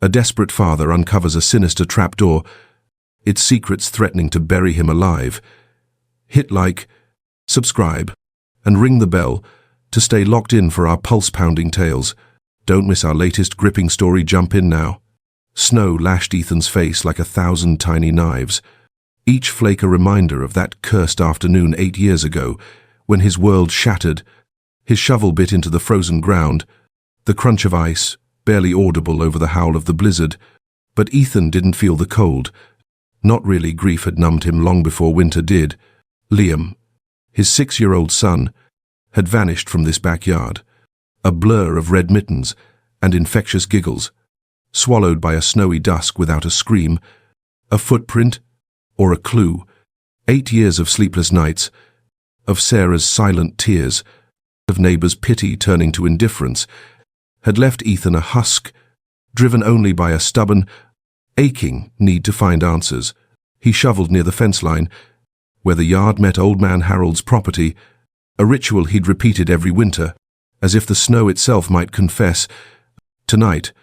A desperate father uncovers a sinister trapdoor, its secrets threatening to bury him alive. Hit like, subscribe, and ring the bell to stay locked in for our pulse-pounding tales. Don't miss our latest gripping story. Jump in now. Snow lashed Ethan's face like 1,000 tiny knives, each flake a reminder of that cursed afternoon 8 years ago, when his world shattered. His shovel bit into the frozen ground, the crunch of ice, barely audible over the howl of the blizzard. But Ethan didn't feel the cold. Not really. Grief had numbed him long before winter did. Liam, his 6-year-old son, had vanished from this backyard, a blur of red mittens and infectious giggles, swallowed by a snowy dusk without a scream, a footprint, or a clue. 8 years of sleepless nights, of Sarah's silent tears, of neighbors' pity turning to indifference, had left Ethan a husk, driven only by a stubborn, aching need to find answers. He shoveled near the fence line, where the yard met Old Man Harold's property, a ritual he'd repeated every winter, as if the snow itself might confess. Tonight,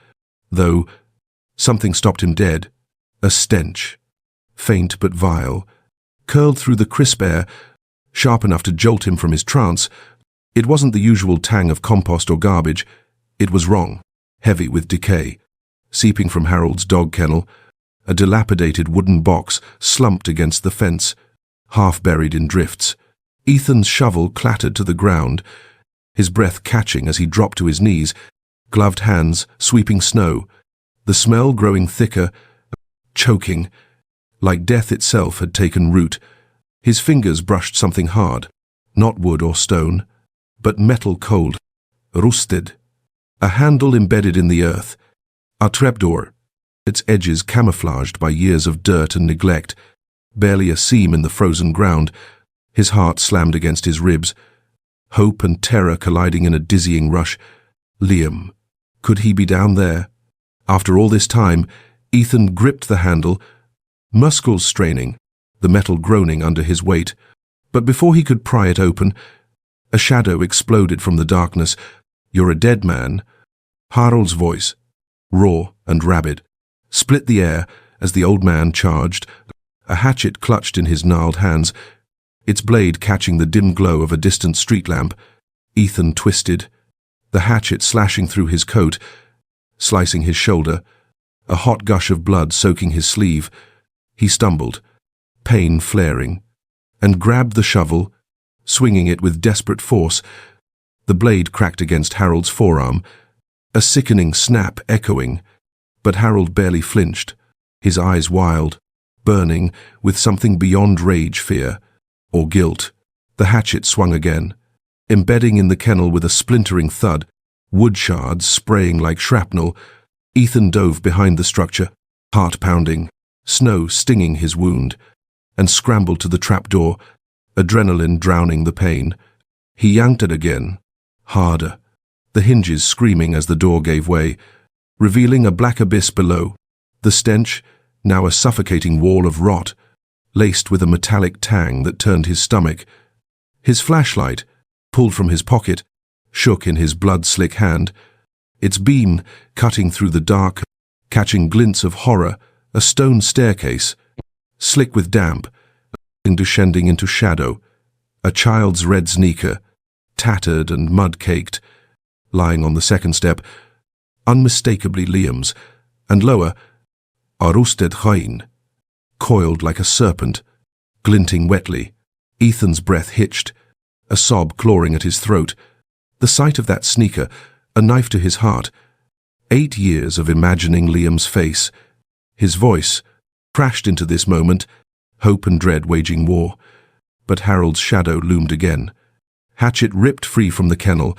though, something stopped him dead. A stench, faint but vile, curled through the crisp air, sharp enough to jolt him from his trance. It wasn't the usual tang of compost or garbage. It was wrong, heavy with decay. Seeping from Harold's dog kennel, a dilapidated wooden box slumped against the fence, half buried in drifts. Ethan's shovel clattered to the ground, his breath catching as he dropped to his knees, gloved hands sweeping snow, the smell growing thicker, choking, like death itself had taken root. His fingers brushed something hard, not wood or stone, but metal cold, rusted. A handle embedded in the earth, a trapdoor, its edges camouflaged by years of dirt and neglect, barely a seam in the frozen ground. His heart slammed against his ribs, hope and terror colliding in a dizzying rush. Liam, could he be down there? After all this time, Ethan gripped the handle, muscles straining, the metal groaning under his weight. But before he could pry it open, a shadow exploded from the darkness. "You're a dead man." Harold's voice, raw and rabid, split the air as the old man charged, a hatchet clutched in his gnarled hands, its blade catching the dim glow of a distant street lamp. Ethan twisted, the hatchet slashing through his coat, slicing his shoulder, a hot gush of blood soaking his sleeve. He stumbled, pain flaring, and grabbed the shovel, swinging it with desperate force. The blade cracked against Harold's forearm, a sickening snap echoing, but Harold barely flinched, his eyes wild, burning with something beyond rage, fear, or guilt. The hatchet swung again, embedding in the kennel with a splintering thud, wood shards spraying like shrapnel. Ethan dove behind the structure, heart pounding, snow stinging his wound, and scrambled to the trapdoor, adrenaline drowning the pain. He yanked it again, harder, the hinges screaming as the door gave way, revealing a black abyss below, the stench, now a suffocating wall of rot, laced with a metallic tang that turned his stomach. His flashlight, pulled from his pocket, shook in his blood-slick hand, its beam cutting through the dark, catching glints of horror, a stone staircase, slick with damp, descending into shadow, a child's red sneaker, tattered and mud-caked, lying on the second step, unmistakably Liam's, and lower, Arusted Hain, coiled like a serpent, glinting wetly. Ethan's breath hitched, a sob clawing at his throat. The sight of that sneaker, a knife to his heart. 8 years of imagining Liam's face. His voice crashed into this moment, hope and dread waging war. But Harold's shadow loomed again. Hatchet ripped free from the kennel,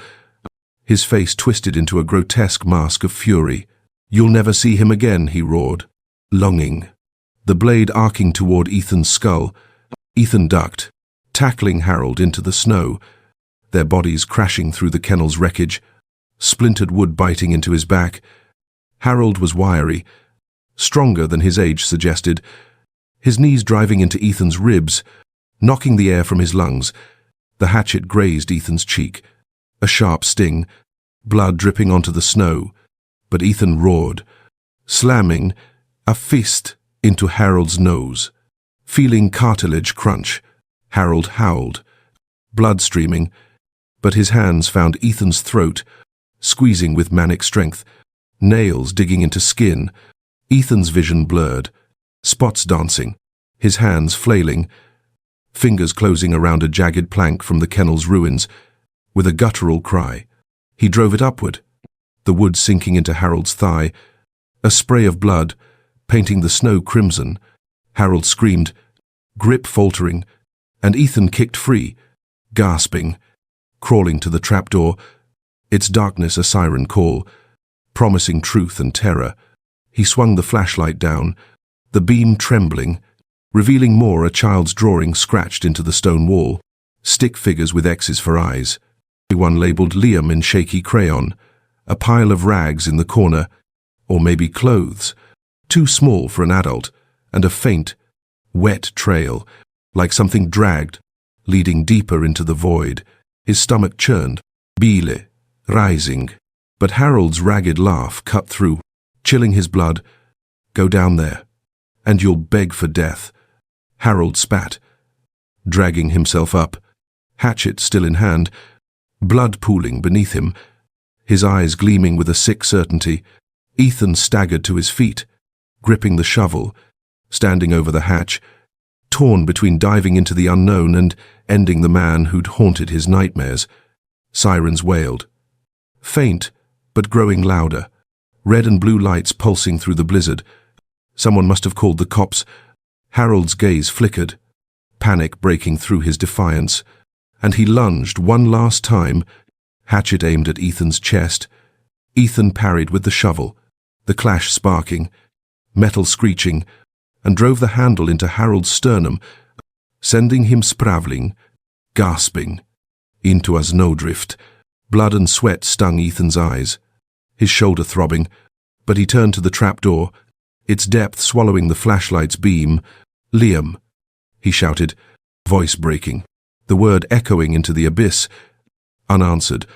his face twisted into a grotesque mask of fury. "You'll never see him again," he roared, longing, the blade arcing toward Ethan's skull. Ethan ducked, tackling Harold into the snow, their bodies crashing through the kennel's wreckage, splintered wood biting into his back. Harold was wiry, stronger than his age suggested, his knees driving into Ethan's ribs, knocking the air from his lungs. The hatchet grazed Ethan's cheek, a sharp sting, blood dripping onto the snow. But Ethan roared, slamming a fist into Harold's nose. Feeling cartilage crunch, Harold howled, blood streaming, but his hands found Ethan's throat, squeezing with manic strength, nails digging into skin. Ethan's vision blurred, spots dancing, his hands flailing, fingers closing around a jagged plank from the kennel's ruins. With a guttural cry, he drove it upward, the wood sinking into Harold's thigh, a spray of blood, painting the snow crimson. Harold screamed, grip faltering, and Ethan kicked free, gasping, crawling to the trapdoor, its darkness a siren call, promising truth and terror. He swung the flashlight down, the beam trembling, revealing more, a child's drawing scratched into the stone wall, stick figures with X's for eyes. One labeled Liam in shaky crayon, a pile of rags in the corner, or maybe clothes, too small for an adult, and a faint, wet trail, like something dragged, leading deeper into the void. His stomach churned, bile, rising. But Harold's ragged laugh cut through, chilling his blood. Go down there, and you'll beg for death. Harold spat, dragging himself up, hatchet still in hand, blood pooling beneath him, his eyes gleaming with a sick certainty. Ethan staggered to his feet, gripping the shovel, standing over the hatch, torn between diving into the unknown and ending the man who'd haunted his nightmares. Sirens wailed, faint but growing louder, red and blue lights pulsing through the blizzard. Someone must have called the cops. Harold's gaze flickered, panic breaking through his defiance, and he lunged one last time, hatchet aimed at Ethan's chest. Ethan parried with the shovel, the clash sparking, metal screeching, and drove the handle into Harold's sternum, sending him sprawling, gasping, into a snowdrift. Blood and sweat stung Ethan's eyes, his shoulder throbbing, but he turned to the trapdoor, its depth swallowing the flashlight's beam. Liam, he shouted, voice breaking, the word echoing into the abyss, unanswered.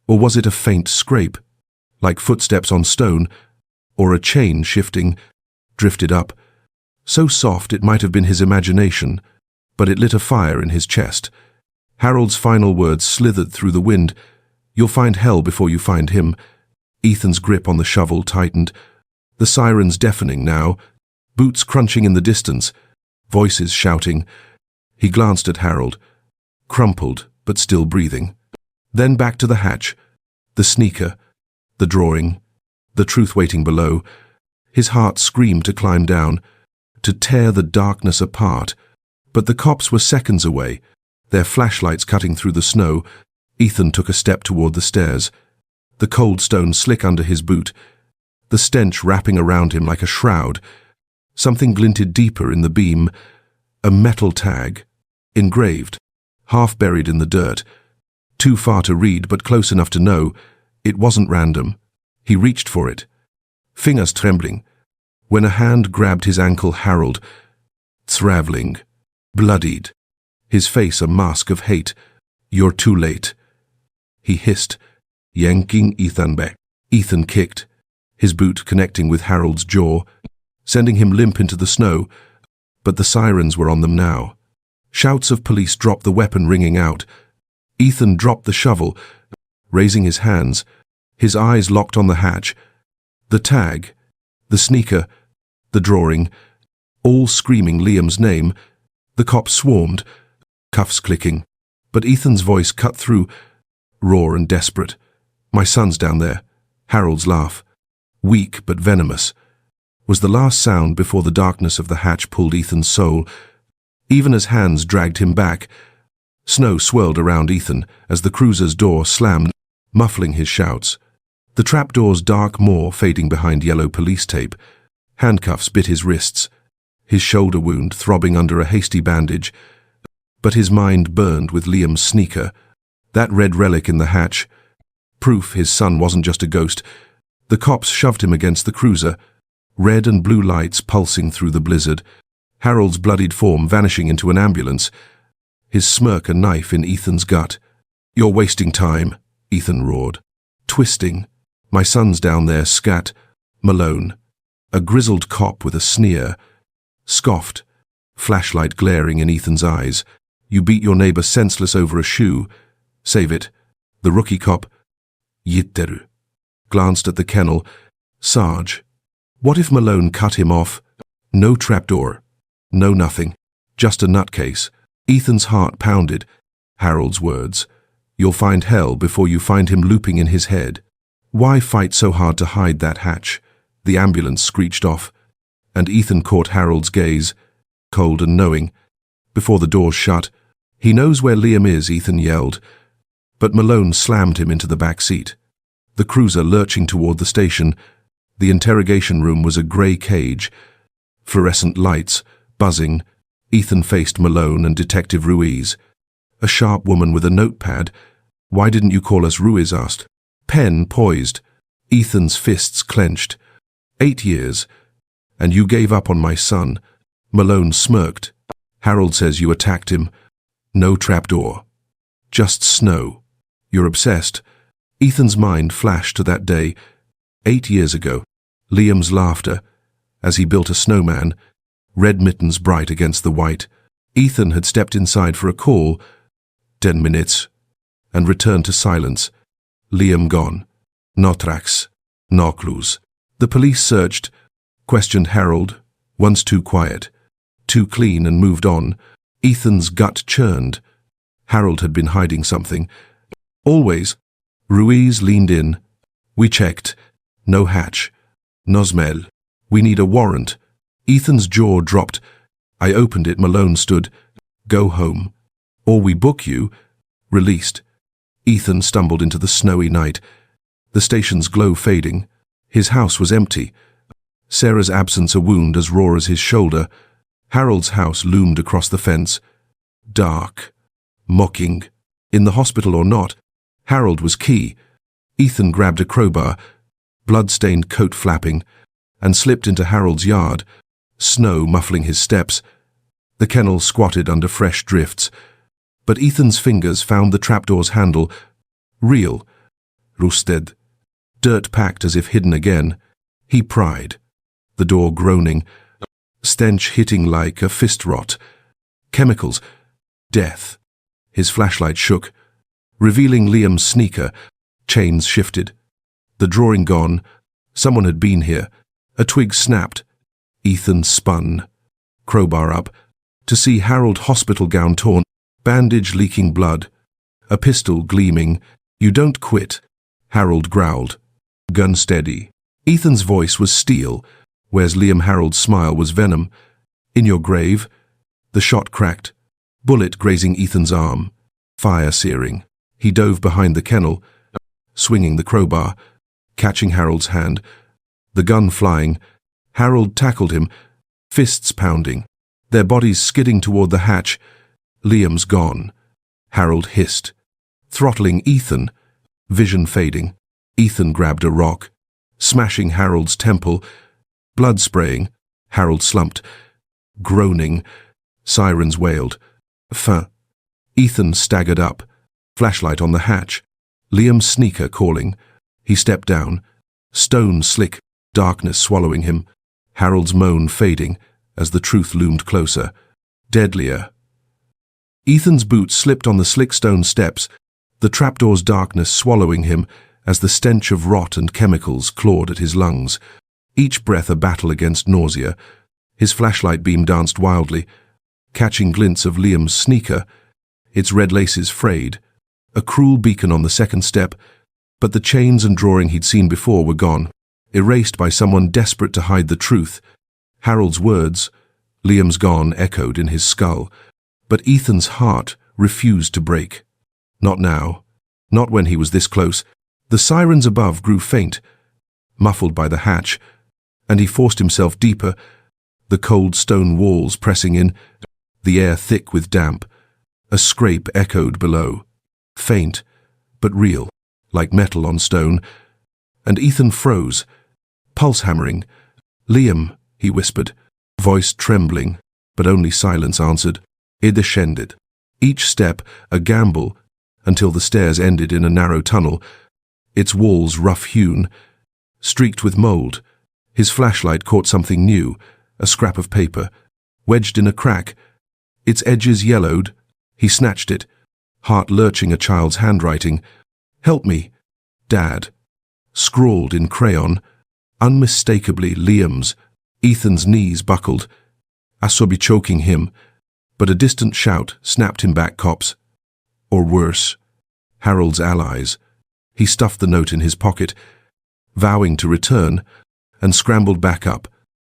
Or was it a faint scrape, like footsteps on stone, or a chain shifting, drifted up, so soft it might have been his imagination, but it lit a fire in his chest. Harold's final words slithered through the wind. You'll find hell before you find him. Ethan's grip on the shovel tightened, the sirens deafening now, boots crunching in the distance, voices shouting. He glanced at Harold, crumpled but still breathing. Then back to the hatch, the sneaker, the drawing, the truth waiting below. His heart screamed to climb down, to tear the darkness apart. But the cops were seconds away, their flashlights cutting through the snow. Ethan took a step toward the stairs, the cold stone slick under his boot, the stench wrapping around him like a shroud. Something glinted deeper in the beam, a metal tag, engraved, half buried in the dirt. Too far to read, but close enough to know it wasn't random. He reached for it, fingers trembling, when a hand grabbed his ankle. Harold, thraveling, bloodied, his face a mask of hate. You're too late, he hissed, yanking Ethan back. Ethan kicked, his boot connecting with Harold's jaw, sending him limp into the snow. But the sirens were on them now. Shouts of police dropped, the weapon ringing out. Ethan dropped the shovel, raising his hands, his eyes locked on the hatch. The tag, the sneaker, the drawing, all screaming Liam's name. The cops swarmed, cuffs clicking. But Ethan's voice cut through, raw and desperate. My son's down there. Harold's laugh, weak but venomous, was the last sound before the darkness of the hatch pulled Ethan's soul. Even as hands dragged him back, snow swirled around Ethan as the cruiser's door slammed, muffling his shouts. The trapdoor's dark maw fading behind yellow police tape. Handcuffs bit his wrists, his shoulder wound throbbing under a hasty bandage. But his mind burned with Liam's sneaker, that red relic in the hatch, proof his son wasn't just a ghost. The cops shoved him against the cruiser, red and blue lights pulsing through the blizzard, Harold's bloodied form vanishing into an ambulance, his smirk a knife in Ethan's gut. You're wasting time, Ethan roared, twisting. My son's down there, scat. Malone. A grizzled cop with a sneer scoffed, flashlight glaring in Ethan's eyes. You beat your neighbor senseless over a shoe. Save it. The rookie cop, Yitteru, glanced at the kennel. Sarge, what if Malone cut him off? No trapdoor. No nothing. Just a nutcase. Ethan's heart pounded. Harold's words. You'll find hell before you find him looping in his head. Why fight so hard to hide that hatch? The ambulance screeched off, and Ethan caught Harold's gaze, cold and knowing. Before the doors shut, he knows where Liam is, Ethan yelled. But Malone slammed him into the back seat. The cruiser lurching toward the station. The interrogation room was a grey cage. Fluorescent lights, buzzing. Ethan faced Malone and Detective Ruiz. A sharp woman with a notepad. Why didn't you call us? Ruiz asked. Pen poised. Ethan's fists clenched. 8 years. And you gave up on my son. Malone smirked. Harold says you attacked him. No trapdoor. Just snow. You're obsessed. Ethan's mind flashed to that day, 8 years ago. Liam's laughter, as he built a snowman, red mittens bright against the white. Ethan had stepped inside for a call, 10 minutes, and returned to silence. Liam gone. No tracks. No clues. The police searched, questioned Harold, once too quiet, too clean, and moved on. Ethan's gut churned. Harold had been hiding something. Always. Ruiz leaned in. We checked. No hatch. No smell. We need a warrant. Ethan's jaw dropped. I opened it. Malone stood. Go home. Or we book you. Released. Ethan stumbled into the snowy night. The station's glow fading. His house was empty. Sarah's absence a wound as raw as his shoulder. Harold's house loomed across the fence. Dark. Mocking. In the hospital or not, Harold was key. Ethan grabbed a crowbar, blood-stained coat flapping, and slipped into Harold's yard, snow muffling his steps. The kennel squatted under fresh drifts, but Ethan's fingers found the trapdoor's handle. Real. Rusted. Dirt packed as if hidden again. He pried. The door groaning. Stench hitting like a fist rot. Chemicals. Death. His flashlight shook, revealing Liam's sneaker. Chains shifted. The drawing gone. Someone had been here. A twig snapped. Ethan spun. Crowbar up. To see Harold hospital gown torn, bandage leaking blood. A pistol gleaming. You don't quit. Harold growled. Gun steady. Ethan's voice was steel, whereas Liam Harold's smile was venom. In your grave. The shot cracked. Bullet grazing Ethan's arm. Fire searing. He dove behind the kennel, swinging the crowbar, catching Harold's hand. The gun flying. Harold tackled him, fists pounding, their bodies skidding toward the hatch. Liam's gone. Harold hissed, throttling Ethan, vision fading. Ethan grabbed a rock, smashing Harold's temple, blood spraying. Harold slumped, groaning. Sirens wailed. Fin. Ethan staggered up, flashlight on the hatch. Liam's sneaker calling. He stepped down, stone slick, darkness swallowing him. Harold's moan fading as the truth loomed closer, deadlier. Ethan's boots slipped on the slick stone steps, the trapdoor's darkness swallowing him as the stench of rot and chemicals clawed at his lungs. Each breath a battle against nausea. His flashlight beam danced wildly, catching glints of Liam's sneaker, its red laces frayed. A cruel beacon on the second step, but the chains and drawing he'd seen before were gone, erased by someone desperate to hide the truth. Harold's words, Liam's gone, echoed in his skull, but Ethan's heart refused to break. Not now. Not when he was this close. The sirens above grew faint, muffled by the hatch, and he forced himself deeper, the cold stone walls pressing in, the air thick with damp. A scrape echoed below, faint, but real, like metal on stone, and Ethan froze, pulse hammering. Liam, he whispered, voice trembling, but only silence answered. It descended. Each step a gamble, until the stairs ended in a narrow tunnel, its walls rough-hewn, streaked with mold, His flashlight caught something new, a scrap of paper, wedged in a crack. Its edges yellowed. He snatched it, heart lurching a child's handwriting. "Help me, Dad." Scrawled in crayon, unmistakably Liam's. Ethan's knees buckled, Asobi choking him, but a distant shout snapped him back. Cops. Or worse, Harold's allies. He stuffed the note in his pocket, vowing to return, and scrambled back up,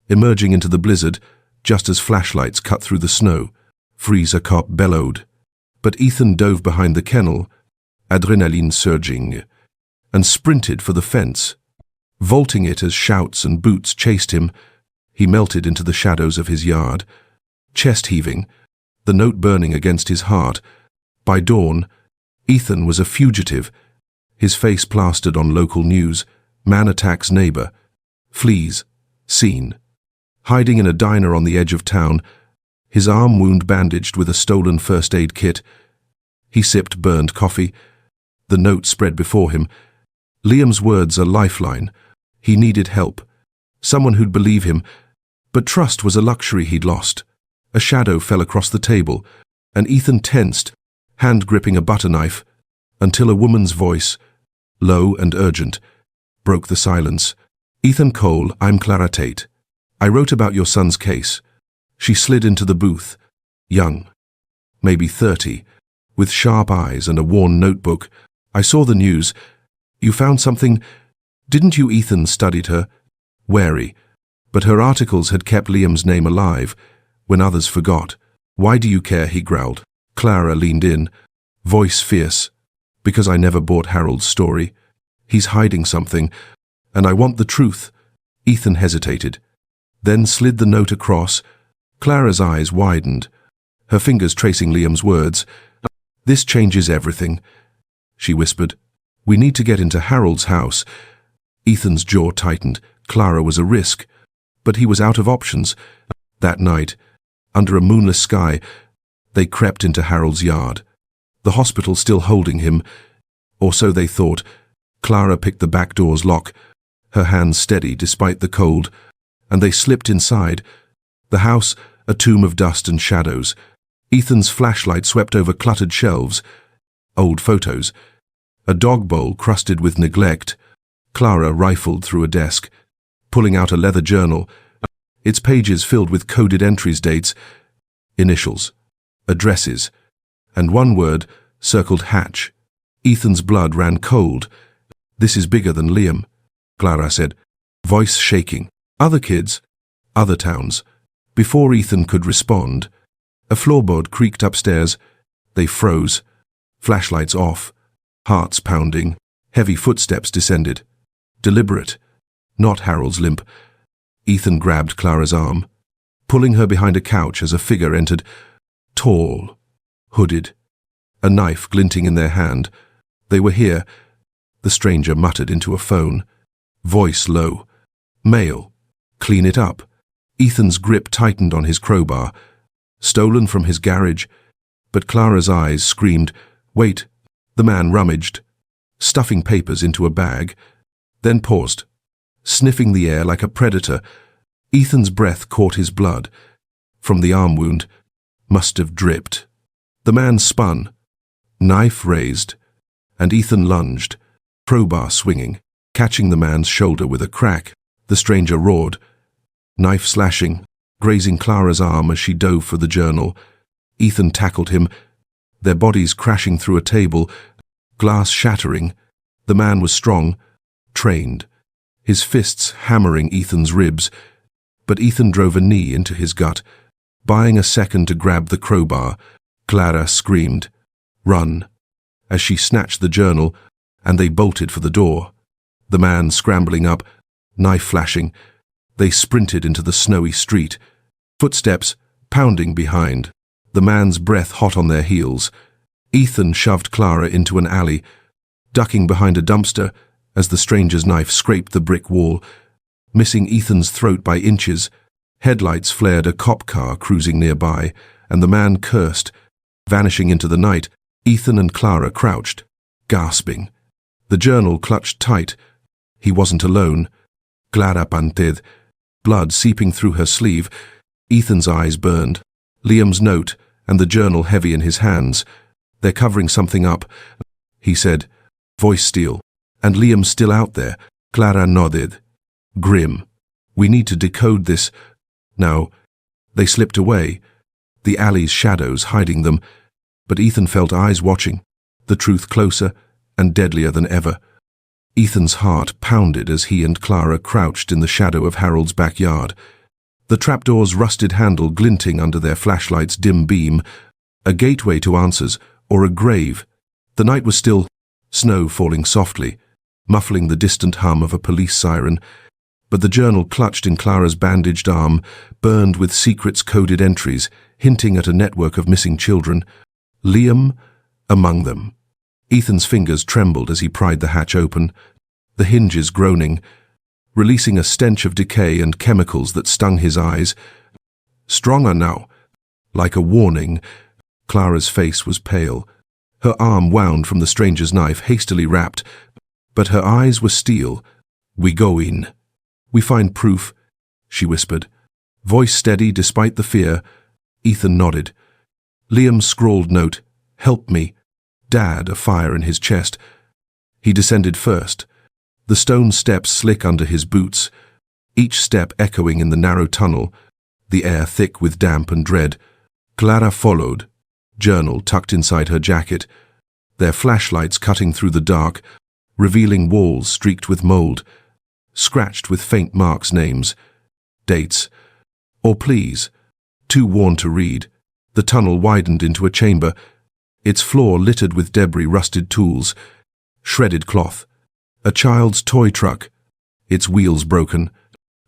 emerging into the blizzard just as flashlights cut through the snow. Freezer cop bellowed, but Ethan dove behind the kennel, adrenaline surging, and sprinted for the fence. Vaulting it as shouts and boots chased him, he melted into the shadows of his yard, chest heaving, the note burning against his heart. By dawn, Ethan was a fugitive, his face plastered on local news. Man attacks neighbor, flees, seen. Hiding in a diner on the edge of town, his arm wound bandaged with a stolen first aid kit. He sipped burned coffee. The note spread before him. Liam's words a lifeline. He needed help, someone who'd believe him, but trust was a luxury he'd lost. A shadow fell across the table, and Ethan tensed, hand gripping a butter knife, until a woman's voice, low and urgent, broke the silence. "Ethan Cole, I'm Clara Tate. I wrote about your son's case." She slid into the booth, young, maybe 30, with sharp eyes and a worn notebook. "I saw the news. You found something, didn't you?" Ethan studied her, wary, but her articles had kept Liam's name alive when others forgot. "Why do you care?" he growled. Clara leaned in, voice fierce. "Because I never bought Harold's story. He's hiding something, and I want the truth." Ethan hesitated, then slid the note across. Clara's eyes widened, her fingers tracing Liam's words. "This changes everything," she whispered. "We need to get into Harold's house." Ethan's jaw tightened. Clara was a risk, but he was out of options. That night, under a moonless sky, they crept into Harold's yard, the hospital still holding him, or so they thought. Clara picked the back door's lock, her hands steady despite the cold, and they slipped inside. The house, a tomb of dust and shadows. Ethan's flashlight swept over cluttered shelves, old photos, a dog bowl crusted with neglect. Clara rifled through a desk, pulling out a leather journal, its pages filled with coded entries, dates, initials, addresses, and one word circled Hatch. Ethan's blood ran cold. "This is bigger than Liam," Clara said, voice shaking. "Other kids, other towns." Before Ethan could respond, a floorboard creaked upstairs. They froze, flashlights off, hearts pounding. Heavy footsteps descended. Deliberate, not Harold's limp. Ethan grabbed Clara's arm, pulling her behind a couch as a figure entered, tall, hooded, a knife glinting in their hand. "They were here," the stranger muttered into a phone, voice low. "Mail. Clean it up." Ethan's grip tightened on his crowbar, stolen from his garage, but Clara's eyes screamed, "Wait." The man rummaged, stuffing papers into a bag, then paused, sniffing the air like a predator. Ethan's breath caught his blood. From the arm wound, must have dripped. The man spun, knife raised, and Ethan lunged, crowbar swinging, catching the man's shoulder with a crack. The stranger roared, knife slashing, grazing Clara's arm as she dove for the journal. Ethan tackled him, their bodies crashing through a table, glass shattering. The man was strong, trained, his fists hammering Ethan's ribs, but Ethan drove a knee into his gut, buying a second to grab the crowbar. Clara screamed, "Run," as she snatched the journal, and they bolted for the door. The man scrambling up, knife flashing, they sprinted into the snowy street, footsteps pounding behind, the man's breath hot on their heels. Ethan shoved Clara into an alley, ducking behind a dumpster as the stranger's knife scraped the brick wall, missing Ethan's throat by inches. Headlights flared a cop car cruising nearby, and the man cursed, vanishing into the night. Ethan and Clara crouched, gasping. The journal clutched tight. He wasn't alone. Clara panted, blood seeping through her sleeve. Ethan's eyes burned. Liam's note and the journal heavy in his hands. "They're covering something up," he said, voice steel. "And Liam's still out there." Clara nodded. "Grim. We need to decode this." Now, they slipped away, the alley's shadows hiding them, but Ethan felt eyes watching, the truth closer and deadlier than ever. Ethan's heart pounded as he and Clara crouched in the shadow of Harold's backyard, the trapdoor's rusted handle glinting under their flashlight's dim beam, a gateway to answers or a grave. The night was still, snow falling softly, muffling the distant hum of a police siren, but the journal clutched in Clara's bandaged arm burned with secrets coded entries, hinting at a network of missing children. Liam among them. Ethan's fingers trembled as he pried the hatch open, the hinges groaning, releasing a stench of decay and chemicals that stung his eyes. Stronger now. Like a warning, Clara's face was pale. Her arm wound from the stranger's knife, hastily wrapped, but her eyes were steel. "We go in. We find proof," she whispered. Voice steady despite the fear. Ethan nodded. Liam's scrawled note, "Help me." Dad, a fire in his chest. He descended first, the stone steps slick under his boots, each step echoing in the narrow tunnel, the air thick with damp and dread. Clara followed, journal tucked inside her jacket, their flashlights cutting through the dark, revealing walls streaked with mold, scratched with faint marks, names, dates, or pleas. Too worn to read, the tunnel widened into a chamber, its floor littered with debris, rusted tools, shredded cloth, a child's toy truck, its wheels broken,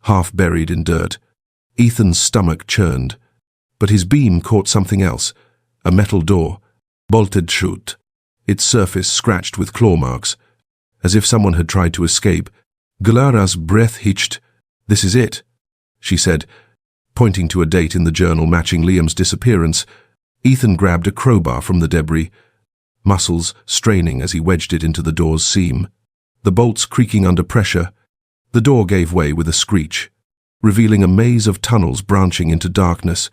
half buried in dirt. Ethan's stomach churned, but his beam caught something else, a metal door, bolted shut, its surface scratched with claw marks, as if someone had tried to escape. Clara's breath hitched. "This is it," she said, pointing to a date in the journal matching Liam's disappearance. Ethan grabbed a crowbar from the debris, muscles straining as he wedged it into the door's seam. The bolts creaking under pressure, the door gave way with a screech, revealing a maze of tunnels branching into darkness,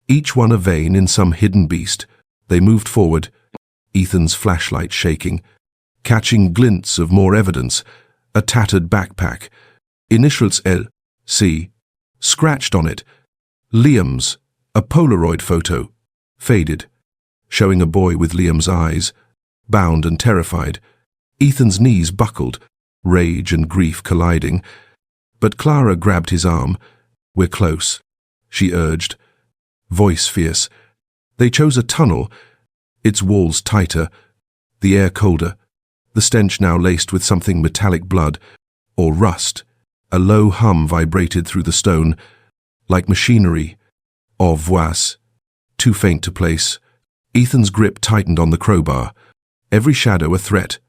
each one a vein in some hidden beast. They moved forward, Ethan's flashlight shaking, catching glints of more evidence, a tattered backpack, initials L.C., scratched on it, Liam's, a Polaroid photo, faded, showing a boy with Liam's eyes, bound and terrified. Ethan's knees buckled, rage and grief colliding, but Clara grabbed his arm. "We're close," she urged, voice fierce. They chose a tunnel, its walls tighter, the air colder, the stench now laced with something metallic, blood or rust. A low hum vibrated through the stone, like machinery, or voice, too faint to place. Ethan's grip tightened on the crowbar, every shadow a threat,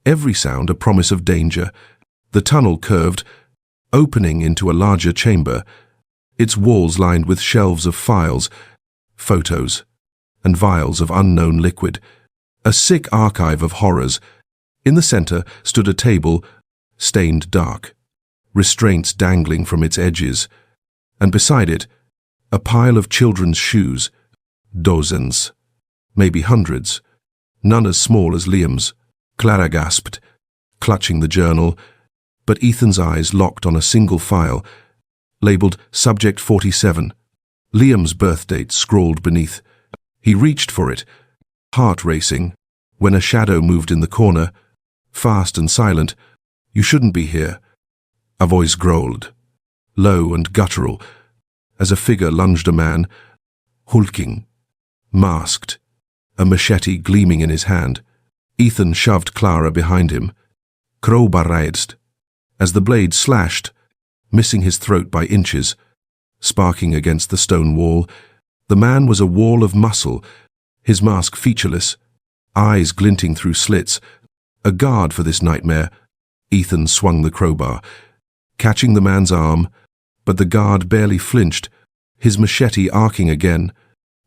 every sound a promise of danger. The tunnel curved, opening into a larger chamber, its walls lined with shelves of files, photos, and vials of unknown liquid, a sick archive of horrors. In the center stood a table, stained dark, restraints dangling from its edges, and beside it, a pile of children's shoes, dozens, maybe hundreds, none as small as Liam's. Clara gasped, clutching the journal, but Ethan's eyes locked on a single file, labeled Subject 47, Liam's birth date scrawled beneath. He reached for it, heart racing, when a shadow moved in the corner, fast and silent. "You shouldn't be here," a voice growled, low and guttural, as a figure lunged a man, hulking, masked, a machete gleaming in his hand. Ethan shoved Clara behind him, crowbar raised, as the blade slashed, missing his throat by inches, sparking against the stone wall. The man was a wall of muscle, his mask featureless, eyes glinting through slits. A guard for this nightmare. Ethan swung the crowbar, catching the man's arm, but the guard barely flinched, his machete arcing again,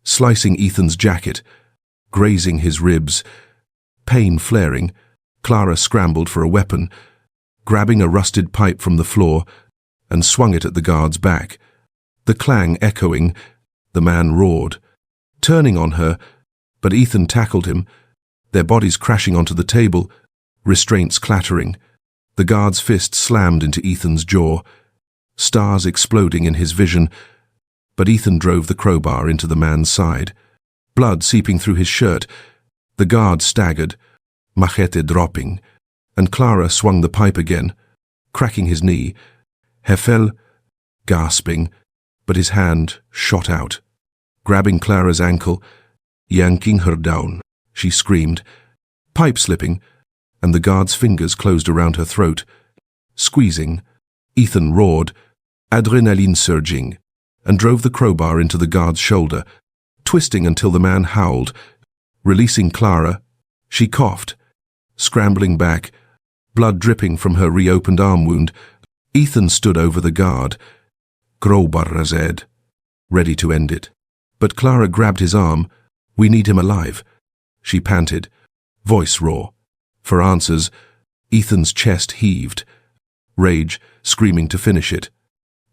slicing Ethan's jacket, grazing his ribs. Pain flaring, Clara scrambled for a weapon, grabbing a rusted pipe from the floor, and swung it at the guard's back. The clang echoing, the man roared, turning on her, but Ethan tackled him, their bodies crashing onto the table, restraints clattering. The guard's fist slammed into Ethan's jaw, stars exploding in his vision, but Ethan drove the crowbar into the man's side. Blood seeping through his shirt, the guard staggered, machete dropping, and Clara swung the pipe again, cracking his knee. He fell, gasping, but his hand shot out, grabbing Clara's ankle, yanking her down. She screamed, pipe slipping, and the guard's fingers closed around her throat. Squeezing, Ethan roared, adrenaline surging, and drove the crowbar into the guard's shoulder, twisting until the man howled. Releasing Clara, she coughed, scrambling back, blood dripping from her reopened arm wound. Ethan stood over the guard, crowbar razed, ready to end it. But Clara grabbed his arm. We need him alive, she panted, voice raw. For answers, Ethan's chest heaved, rage screaming to finish it.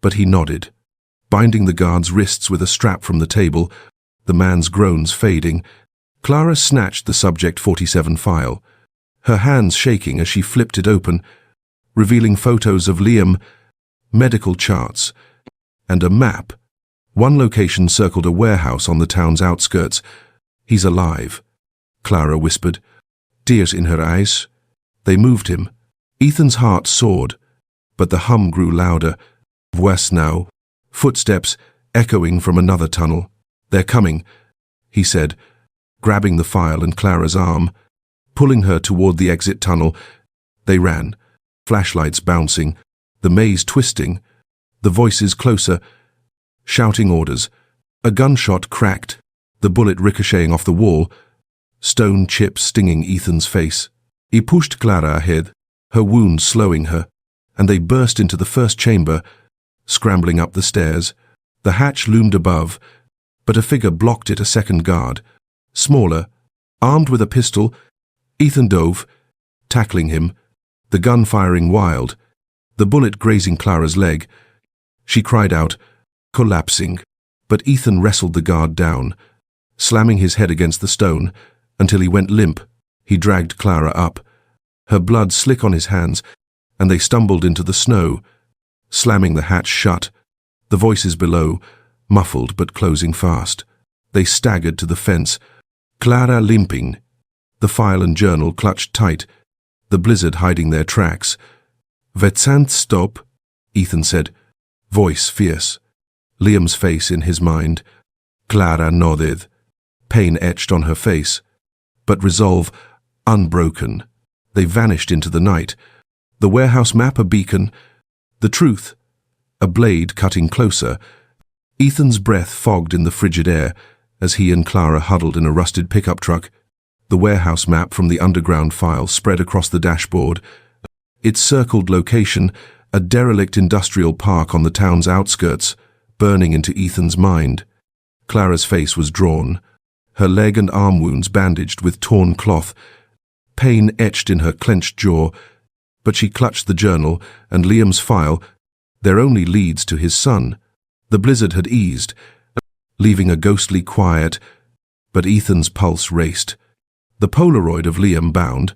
But he nodded, binding the guard's wrists with a strap from the table, the man's groans fading. Clara snatched the Subject 47 file, her hands shaking as she flipped it open, revealing photos of Liam, medical charts, and a map. One location circled a warehouse on the town's outskirts. He's alive, Clara whispered, tears in her eyes. They moved him. Ethan's heart soared, but the hum grew louder. West now, footsteps echoing from another tunnel. They're coming, he said, grabbing the file and Clara's arm, pulling her toward the exit tunnel. They ran, flashlights bouncing, the maze twisting, the voices closer, shouting orders. A gunshot cracked, the bullet ricocheting off the wall, stone chips stinging Ethan's face. He pushed Clara ahead, her wound slowing her, and they burst into the first chamber, scrambling up the stairs. The hatch loomed above, but a figure blocked it. A second guard, smaller, armed with a pistol. Ethan dove, tackling him, the gun firing wild, the bullet grazing Clara's leg. She cried out, collapsing, but Ethan wrestled the guard down, slamming his head against the stone until he went limp. He dragged Clara up, her blood slick on his hands, and they stumbled into the snow, slamming the hatch shut, the voices below, muffled but closing fast. They staggered to the fence, Clara limping, the file and journal clutched tight, the blizzard hiding their tracks. "Vetzant stop," Ethan said, voice fierce, Liam's face in his mind. Clara nodded, pain etched on her face, but resolve unbroken. They vanished into the night, the warehouse map a beacon, the truth, a blade cutting closer. Ethan's breath fogged in the frigid air as he and Clara huddled in a rusted pickup truck. The warehouse map from the underground file spread across the dashboard. Its circled location, a derelict industrial park on the town's outskirts, burning into Ethan's mind. Clara's face was drawn, her leg and arm wounds bandaged with torn cloth, pain etched in her clenched jaw, but she clutched the journal and Liam's file, their only leads to his son. The blizzard had eased, leaving a ghostly quiet, but Ethan's pulse raced. The Polaroid of Liam bound,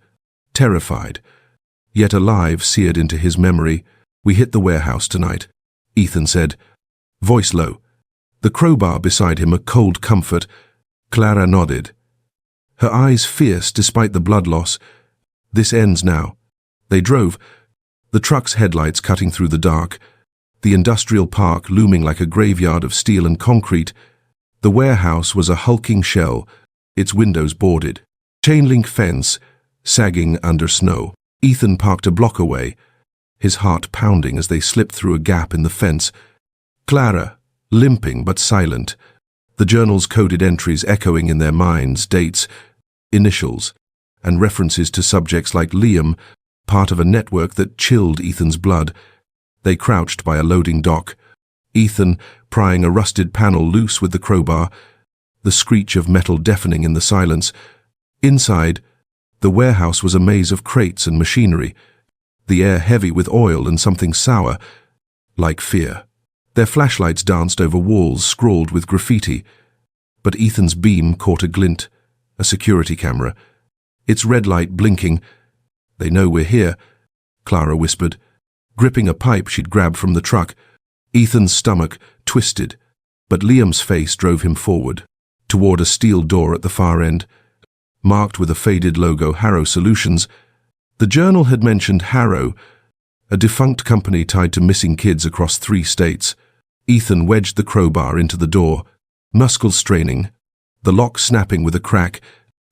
terrified, yet alive, seared into his memory. "We hit the warehouse tonight," Ethan said, voice low, the crowbar beside him a cold comfort. Clara nodded, her eyes fierce despite the blood loss. "This ends now." They drove, the truck's headlights cutting through the dark, the industrial park looming like a graveyard of steel and concrete. The warehouse was a hulking shell, its windows boarded, chain-link fence sagging under snow. Ethan parked a block away, his heart pounding as they slipped through a gap in the fence. Clara, limping but silent, the journal's coded entries echoing in their minds, dates, initials, and references to subjects like Liam, part of a network that chilled Ethan's blood. They crouched by a loading dock, Ethan prying a rusted panel loose with the crowbar, the screech of metal deafening in the silence. Inside, the warehouse was a maze of crates and machinery, the air heavy with oil and something sour. like fear. Their flashlights danced over walls scrawled with graffiti, but Ethan's beam caught a glint, a security camera. Its red light blinking. "They know we're here," Clara whispered, gripping a pipe she'd grabbed from the truck. Ethan's stomach twisted, but Liam's face drove him forward, toward a steel door at the far end, marked with a faded logo, Harrow Solutions. The journal had mentioned Harrow, a defunct company tied to missing kids across 3 states. Ethan wedged the crowbar into the door, muscles straining, the lock snapping with a crack.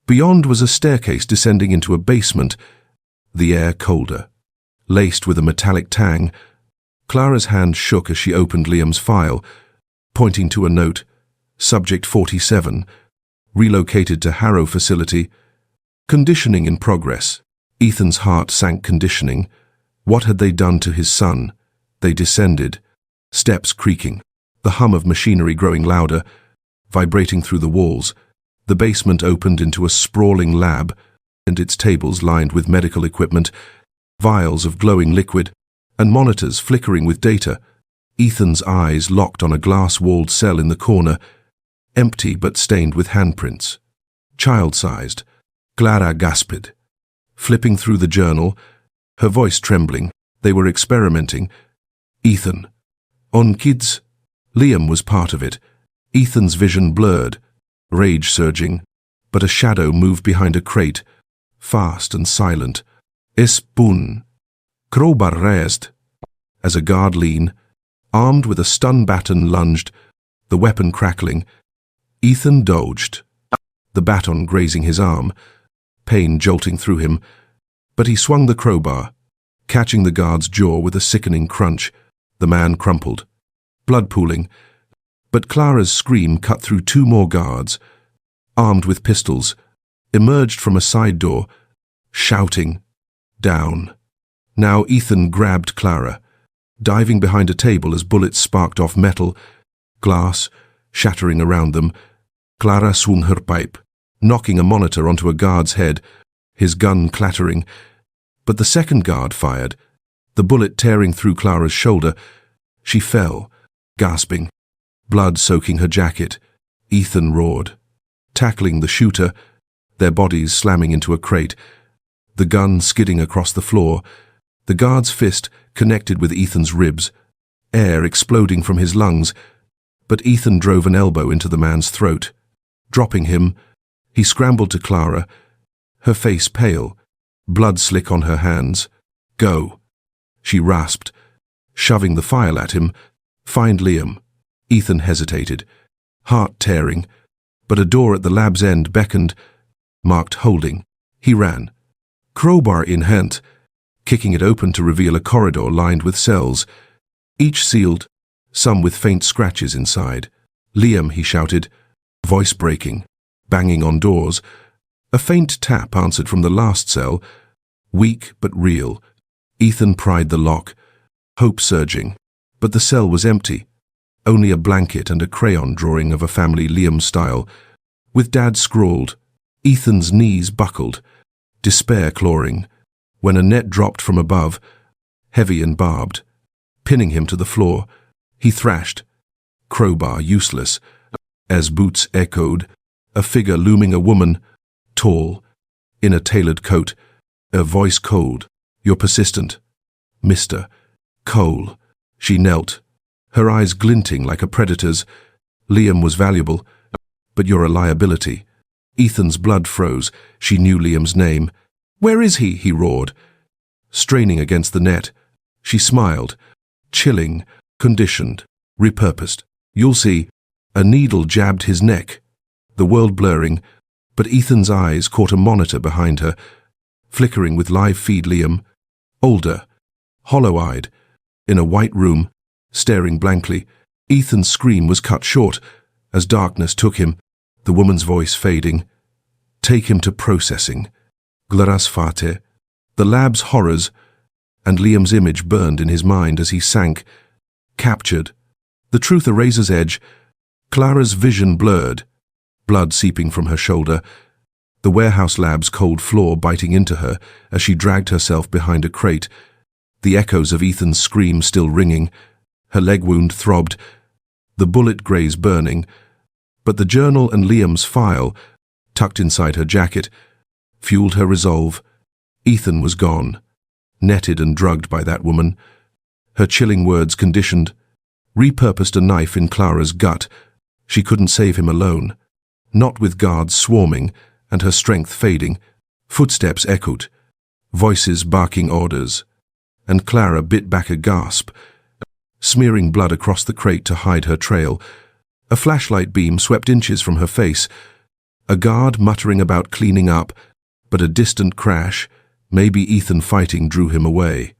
Beyond was a staircase descending into a basement, the air colder, laced with a metallic tang. Clara's hand shook as she opened Liam's file, pointing to a note, Subject 47, relocated to Harrow facility. Conditioning in progress. Ethan's heart sank. Conditioning. What had they done to his son? They descended, steps creaking, the hum of machinery growing louder, vibrating through the walls. The basement opened into a sprawling lab, and its tables lined with medical equipment, vials of glowing liquid, and monitors flickering with data. Ethan's eyes locked on a glass-walled cell in the corner, empty but stained with handprints. Child-sized, Clara gasped. Flipping through the journal, her voice trembling, they were experimenting. Ethan. On kids. Liam was part of it. Ethan's vision blurred, rage surging, but a shadow moved behind a crate, fast and silent. Espun. Crowbar raised. As a guard lean, armed with a stun baton, lunged, the weapon crackling. Ethan dodged, the baton grazing his arm, pain jolting through him, but he swung the crowbar, catching the guard's jaw with a sickening crunch. The man crumpled, blood pooling, but Clara's scream cut through 2 more guards, armed with pistols, emerged from a side door, shouting, "Down." Now Ethan grabbed Clara, diving behind a table as bullets sparked off metal, glass, shattering around them. Clara swung her pipe, knocking a monitor onto a guard's head, his gun clattering. But the second guard fired, the bullet tearing through Clara's shoulder. She fell, gasping, blood soaking her jacket. Ethan roared, tackling the shooter, their bodies slamming into a crate, the gun skidding across the floor. The guard's fist connected with Ethan's ribs, air exploding from his lungs, but Ethan drove an elbow into the man's throat. Dropping him, he scrambled to Clara, her face pale, blood slick on her hands. "Go," she rasped, shoving the file at him. "Find Liam." Ethan hesitated, heart tearing, but a door at the lab's end beckoned, marked holding. He ran, crowbar in hand, kicking it open to reveal a corridor lined with cells, each sealed, some with faint scratches inside. "Liam," he shouted, voice breaking, banging on doors. A faint tap answered from the last cell, weak but real. Ethan pried the lock, hope surging, but the cell was empty. Only a blanket and a crayon drawing of a family, Liam style, with Dad scrawled. Ethan's knees buckled, despair clawing, when a net dropped from above, heavy and barbed, pinning him to the floor. He thrashed, crowbar useless. As boots echoed, a figure looming, a woman, tall, in a tailored coat, her voice cold. "You're persistent, Mr. Cole." She knelt, her eyes glinting like a predator's. "Liam was valuable, but you're a liability." Ethan's blood froze. She knew Liam's name. "Where is he?" he roared, straining against the net. She smiled, chilling, conditioned, repurposed. "You'll see." A needle jabbed his neck, the world blurring, but Ethan's eyes caught a monitor behind her, flickering with live feed. Liam, older, hollow-eyed, in a white room, staring blankly. Ethan's scream was cut short as darkness took him, the woman's voice fading. "Take him to processing. Glaras fate." The lab's horrors, and Liam's image burned in his mind as he sank, captured. The truth a razor's edge. Clara's vision blurred, blood seeping from her shoulder, the warehouse lab's cold floor biting into her as she dragged herself behind a crate, the echoes of Ethan's scream still ringing. Her leg wound throbbed, the bullet graze burning, but the journal and Liam's file, tucked inside her jacket, fueled her resolve. Ethan was gone, netted and drugged by that woman. Her chilling words conditioned, repurposed a knife in Clara's gut. She couldn't save him alone. Not with guards swarming and her strength fading. Footsteps echoed, voices barking orders, and Clara bit back a gasp, smearing blood across the crate to hide her trail. A flashlight beam swept inches from her face, a guard muttering about cleaning up, but a distant crash, maybe Ethan fighting, drew him away.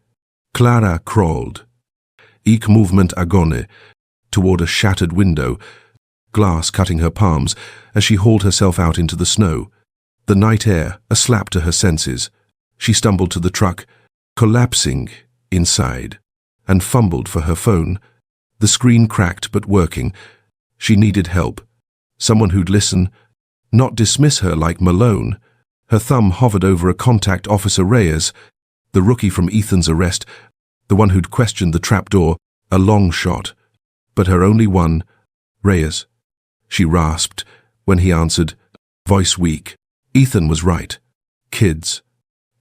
Clara crawled, each movement agone, toward a shattered window, glass cutting her palms as she hauled herself out into the snow. The night air, a slap to her senses. She stumbled to the truck, collapsing inside, and fumbled for her phone. The screen cracked but working. She needed help. Someone who'd listen, not dismiss her like Malone. Her thumb hovered over a contact, Officer Reyes, the rookie from Ethan's arrest, the one who'd questioned the trapdoor, a long shot. But her only one, Reyes. She rasped when he answered, voice weak. Ethan was right. Kids.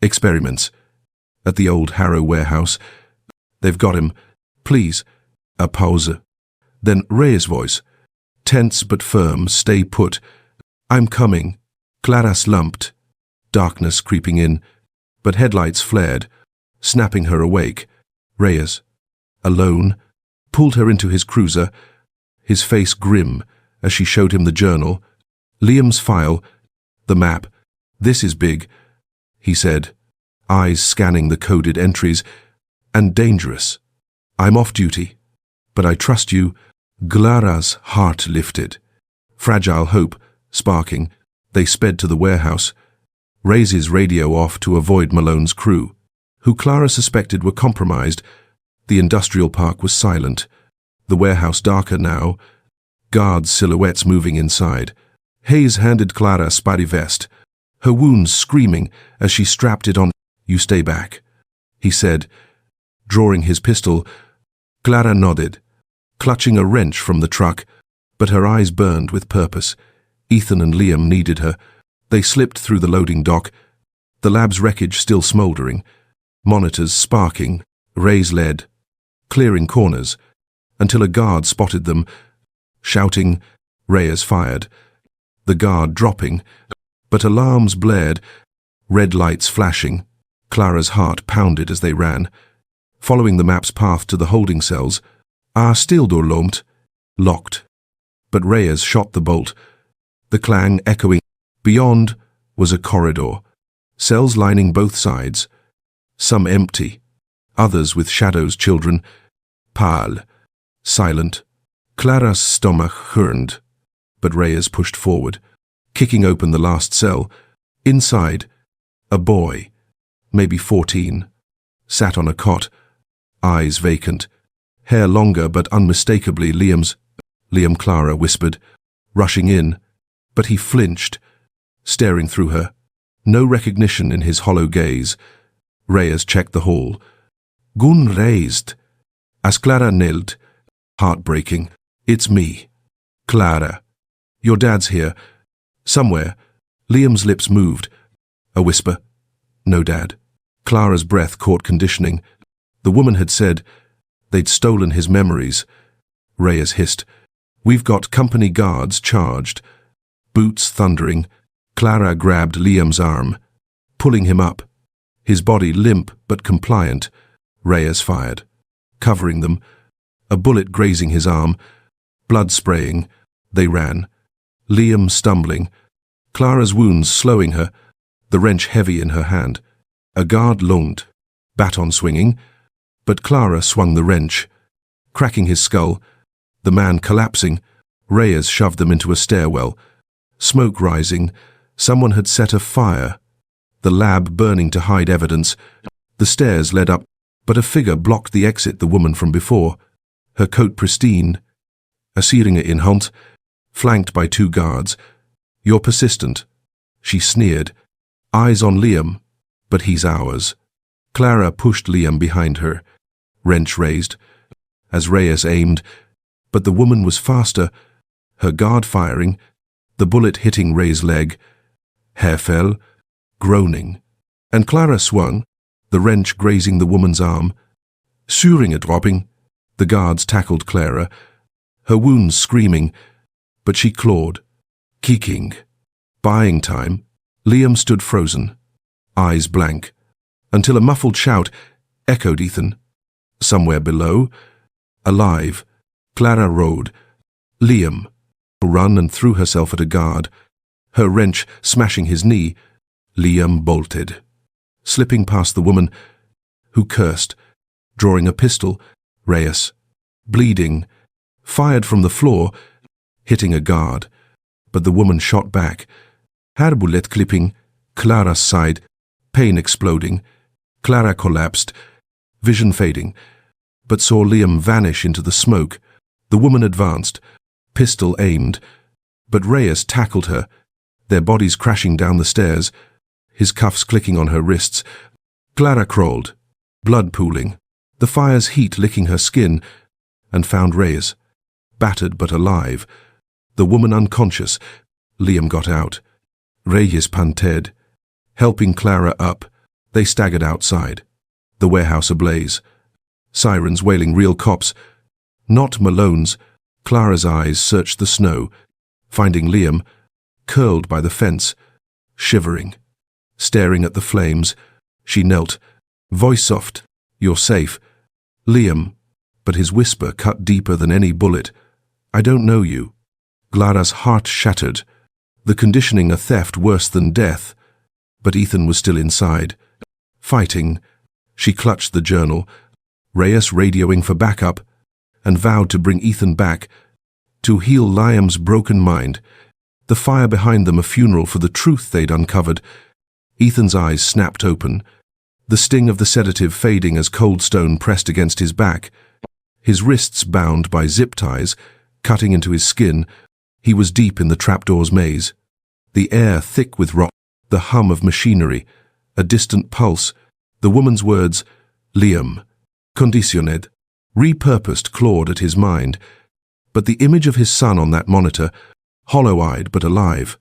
Experiments. At the old Harrow warehouse. They've got him. Please. A pause. Then Reyes' voice. Tense but firm, stay put. I'm coming. Clara slumped. Darkness creeping in, but headlights flared, snapping her awake. Reyes, alone, pulled her into his cruiser, his face grim as she showed him the journal, Liam's file, the map. This is big, he said, eyes scanning the coded entries, and dangerous. I'm off duty, but I trust you. Clara's heart lifted. Fragile hope, sparking, they sped to the warehouse, Reyes' radio off to avoid Malone's crew, who Clara suspected were compromised. The industrial park was silent, the warehouse darker now, guards' silhouettes moving inside. Hayes handed Clara a spotty vest, her wounds screaming as she strapped it on. You stay back, he said, drawing his pistol. Clara nodded, clutching a wrench from the truck, but her eyes burned with purpose. Ethan and Liam needed her. They slipped through the loading dock, the lab's wreckage still smoldering, monitors sparking. Reyes led, clearing corners, until a guard spotted them. Shouting, Reyes fired, the guard dropping, but alarms blared, red lights flashing. Clara's heart pounded as they ran, following the map's path to the holding cells. Stildoorloomt, locked, but Reyes shot the bolt, the clang echoing. Beyond was a corridor, cells lining both sides, some empty, others with shadows. Children, pale, silent. Clara's stomach churned, but Reyes pushed forward, kicking open the last cell. Inside, a boy, maybe 14, sat on a cot, eyes vacant, hair longer but unmistakably Liam's. Liam, Clara whispered, rushing in, but he flinched, staring through her, no recognition in his hollow gaze. Reyes checked the hall. Gun raised. As Clara knelt, heartbreaking. It's me. Clara. Your dad's here. Somewhere. Liam's lips moved. A whisper. No, Dad. Clara's breath caught conditioning. The woman had said they'd stolen his memories. Reyes hissed. We've got company guards charged. Boots thundering. Clara grabbed Liam's arm, pulling him up, his body limp but compliant. Reyes fired, covering them, a bullet grazing his arm, blood spraying. They ran, Liam stumbling, Clara's wounds slowing her, the wrench heavy in her hand. A guard lunged, baton swinging, but Clara swung the wrench, cracking his skull, the man collapsing. Reyes shoved them into a stairwell, smoke rising. Someone had set a fire, the lab burning to hide evidence. The stairs led up, but a figure blocked the exit. The woman from before, her coat pristine, a Syringer in Hunt, flanked by 2 guards. You're persistent, she sneered, eyes on Liam, but he's ours. Clara pushed Liam behind her, wrench raised. as Reyes aimed, but the woman was faster, her guard firing, the bullet hitting Reyes' leg. Hair fell, groaning, and Clara swung, the wrench grazing the woman's arm. Suringe dropping, the guards tackled Clara, her wounds screaming, but she clawed, kicking. Buying time, Liam stood frozen, eyes blank, until a muffled shout echoed Ethan. Somewhere below, alive, Clara rode. Liam ran and threw herself at a guard, her wrench smashing his knee. Liam bolted, slipping past the woman, who cursed, drawing a pistol. Reyes, bleeding, fired from the floor, hitting a guard, but the woman shot back. Her bullet clipping Clara's side, pain exploding. Clara collapsed, vision fading, but saw Liam vanish into the smoke. The woman advanced, pistol aimed, but Reyes tackled her, their bodies crashing down the stairs, his cuffs clicking on her wrists. Clara crawled, blood pooling, the fire's heat licking her skin, and found Reyes, battered but alive, the woman unconscious. Liam got out. Reyes panted. Helping Clara up, they staggered outside, the warehouse ablaze. Sirens wailing, real cops, not Malone's. Clara's eyes searched the snow, finding Liam, curled by the fence, shivering. Staring at the flames, she knelt, voice soft, "You're safe." Liam, but his whisper cut deeper than any bullet. "I don't know you." Clara's heart shattered, the conditioning a theft worse than death. But Ethan was still inside, fighting. She clutched the journal, Reyes radioing for backup, and vowed to bring Ethan back, to heal Liam's broken mind. The fire behind them a funeral for the truth they'd uncovered. Ethan's eyes snapped open, the sting of the sedative fading as cold stone pressed against his back. His wrists bound by zip ties, cutting into his skin. He was deep in the trapdoor's maze. The air thick with rock, the hum of machinery, a distant pulse. The woman's words, Liam, conditioned, repurposed, clawed at his mind. But the image of his son on that monitor, hollow-eyed but alive,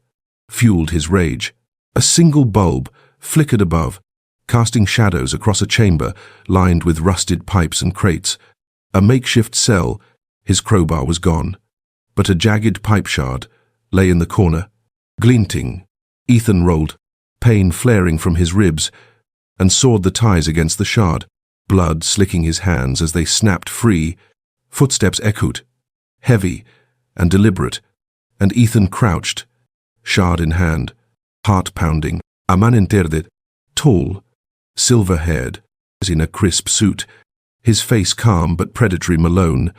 fueled his rage. A single bulb flickered above, casting shadows across a chamber lined with rusted pipes and crates. A makeshift cell, his crowbar was gone, but a jagged pipe shard lay in the corner, glinting. Ethan rolled, pain flaring from his ribs, and sawed the ties against the shard, blood slicking his hands as they snapped free. Footsteps echoed, heavy and deliberate, and Ethan crouched, shard in hand, heart pounding. A man entered, tall, silver-haired, in a crisp suit, his face calm but predatory. Malone,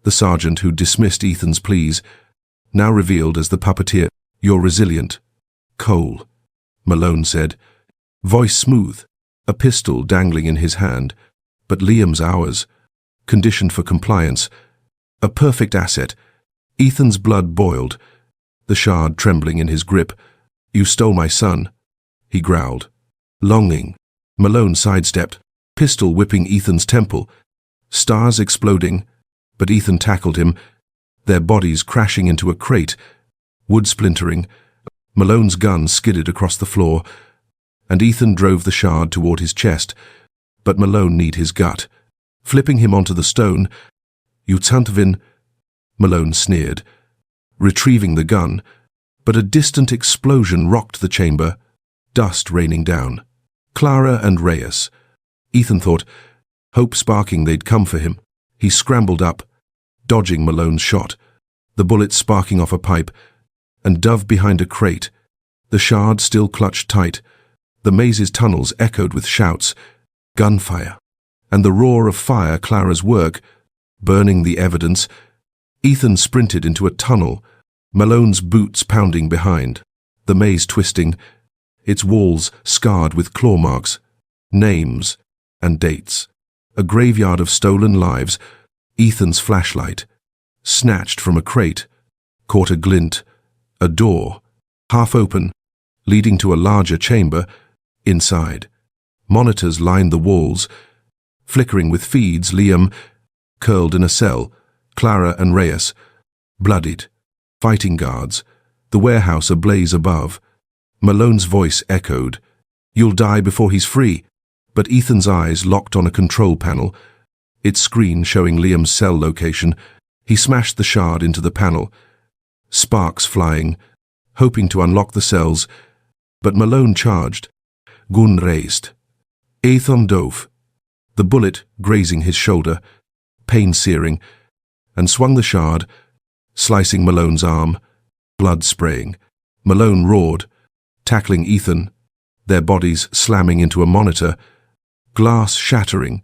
the sergeant who dismissed Ethan's pleas, now revealed as the puppeteer. "You're resilient, Cole," Malone said, voice smooth, a pistol dangling in his hand. But Liam's hours, conditioned for compliance, a perfect asset. Ethan's blood boiled, the shard trembling in his grip. "You stole my son," he growled. Longing, Malone sidestepped, pistol whipping Ethan's temple, stars exploding, but Ethan tackled him, their bodies crashing into a crate, wood splintering. Malone's gun skidded across the floor, and Ethan drove the shard toward his chest, but Malone kneed his gut, flipping him onto the stone. "You Tantvin," Malone sneered, retrieving the gun, but a distant explosion rocked the chamber, dust raining down. Clara and Reyes. Ethan thought, hope sparking they'd come for him. He scrambled up, dodging Malone's shot, the bullet sparking off a pipe, and dove behind a crate. The shard still clutched tight. The maze's tunnels echoed with shouts, gunfire, and the roar of fire. Clara's work, burning the evidence. Ethan sprinted into a tunnel, Malone's boots pounding behind, the maze twisting, its walls scarred with claw marks, names and dates. A graveyard of stolen lives. Ethan's flashlight, snatched from a crate, caught a glint. A door, half open, leading to a larger chamber. Inside, monitors lined the walls, flickering with feeds. Liam, curled in a cell, Clara and Reyes, bloodied, fighting guards, the warehouse ablaze above. Malone's voice echoed, "You'll die before he's free." But Ethan's eyes locked on a control panel, its screen showing Liam's cell location. He smashed the shard into the panel, sparks flying, hoping to unlock the cells, but Malone charged. Gun raised. Ethan dove, the bullet grazing his shoulder, pain-searing, and swung the shard, slicing Malone's arm, blood spraying. Malone roared, tackling Ethan, their bodies slamming into a monitor, glass shattering.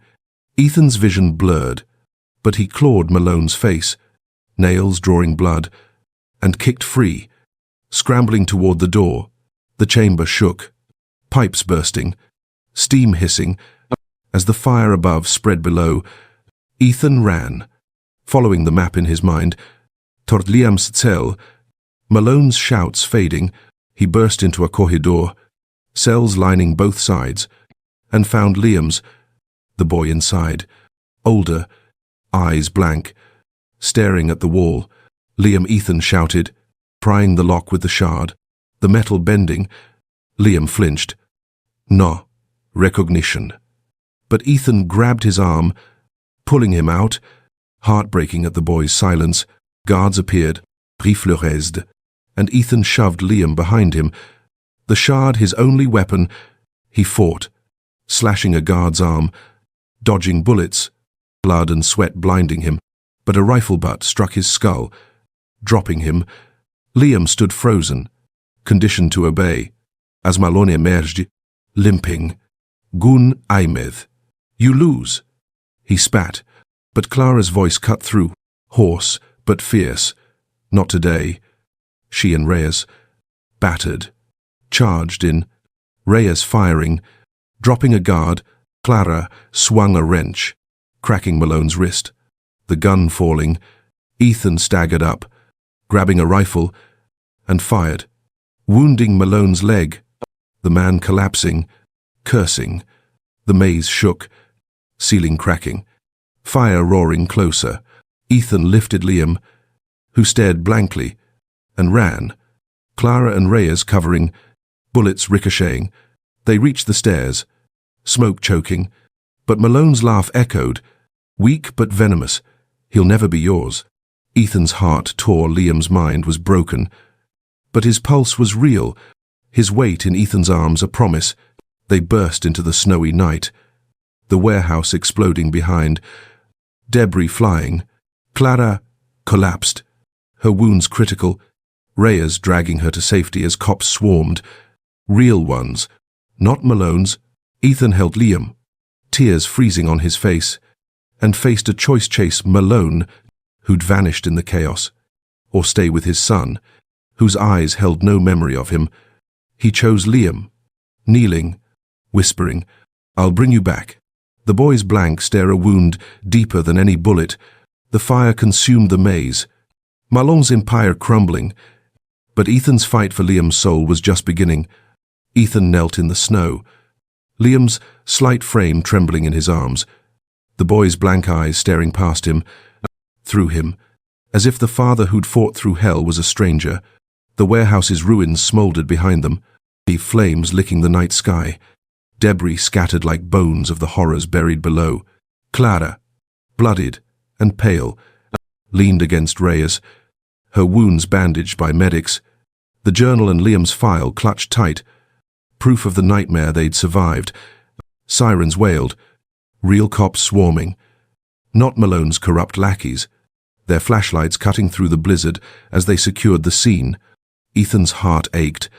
Ethan's vision blurred, but he clawed Malone's face, nails drawing blood, and kicked free, scrambling toward the door. The chamber shook, pipes bursting, steam hissing. As the fire above spread below, Ethan ran, following the map in his mind, toward Liam's cell. Malone's shouts fading, he burst into a corridor, cells lining both sides, and found Liam's, the boy inside, older, eyes blank, staring at the wall. Liam, Ethan shouted, prying the lock with the shard, the metal bending. Liam flinched. No, recognition. But Ethan grabbed his arm, pulling him out. Heartbreaking at the boy's silence, guards appeared, refleuresed, and Ethan shoved Liam behind him. The shard his only weapon, he fought, slashing a guard's arm, dodging bullets, blood and sweat blinding him, but a rifle butt struck his skull, dropping him. Liam stood frozen, conditioned to obey, as Malone emerged, limping. Gun Aymed, you lose. He spat, but Clara's voice cut through, hoarse but fierce. Not today. She and Reyes, battered, charged in. Reyes firing, dropping a guard. Clara swung a wrench, cracking Malone's wrist. The gun falling, Ethan staggered up, grabbing a rifle, and fired, wounding Malone's leg. The man collapsing, cursing. The maze shook, ceiling cracking, fire roaring closer. Ethan lifted Liam, who stared blankly, and ran. Clara and Reyes covering, bullets ricocheting. They reached the stairs, smoke choking, but Malone's laugh echoed, weak but venomous. He'll never be yours. Ethan's heart tore. Liam's mind was broken, but his pulse was real, his weight in Ethan's arms a promise. They burst into the snowy night, the warehouse exploding behind, debris flying. Clara collapsed, her wounds critical, Reyes dragging her to safety as cops swarmed. Real ones, not Malone's. Ethan held Liam, tears freezing on his face, and faced a choice: chase Malone, who'd vanished in the chaos, or stay with his son, whose eyes held no memory of him. He chose Liam, kneeling, whispering, "I'll bring you back." The boy's blank stare, a wound deeper than any bullet. The fire consumed the maze, Malone's empire crumbling, but Ethan's fight for Liam's soul was just beginning. Ethan knelt in the snow, Liam's slight frame trembling in his arms, the boy's blank eyes staring past him, through him, as if the father who'd fought through hell was a stranger. The warehouse's ruins smoldered behind them, flames licking the night sky, debris scattered like bones of the horrors buried below. Clara, bloodied and pale, leaned against Reyes, her wounds bandaged by medics, the journal and Liam's file clutched tight, proof of the nightmare they'd survived. Sirens wailed, real cops swarming, not Malone's corrupt lackeys, their flashlights cutting through the blizzard as they secured the scene. Ethan's heart ached,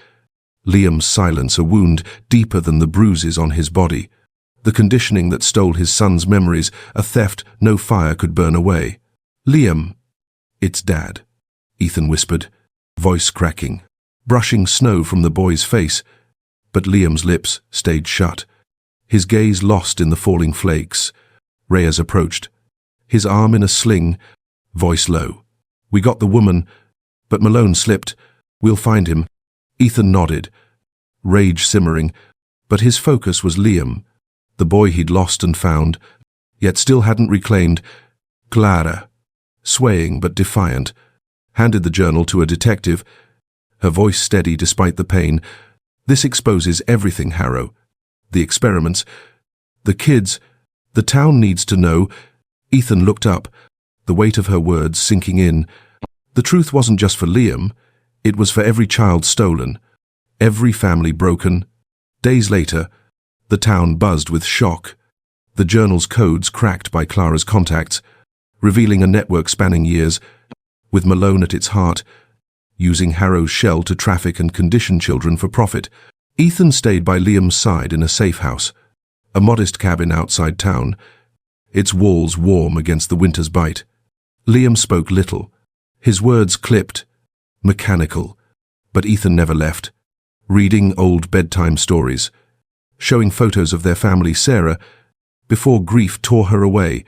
Liam's silence a wound deeper than the bruises on his body, the conditioning that stole his son's memories, a theft no fire could burn away. "Liam, it's Dad," Ethan whispered, voice cracking, brushing snow from the boy's face, but Liam's lips stayed shut, his gaze lost in the falling flakes. Reyes approached, his arm in a sling, voice low. "We got the woman, but Malone slipped. We'll find him." Ethan nodded, rage simmering, but his focus was Liam, the boy he'd lost and found, yet still hadn't reclaimed. Clara, swaying but defiant, handed the journal to a detective, her voice steady despite the pain. This exposes everything, Harrow. The experiments, the kids, the town needs to know. Ethan looked up, the weight of her words sinking in. The truth wasn't just for Liam, it was for every child stolen, every family broken. Days later, the town buzzed with shock. The journal's codes cracked by Clara's contacts, revealing a network spanning years, with Malone at its heart, using Harrow's shell to traffic and condition children for profit. Ethan stayed by Liam's side in a safe house, a modest cabin outside town, its walls warm against the winter's bite. Liam spoke little, his words clipped, mechanical, but Ethan never left, reading old bedtime stories, showing photos of their family Sarah, before grief tore her away,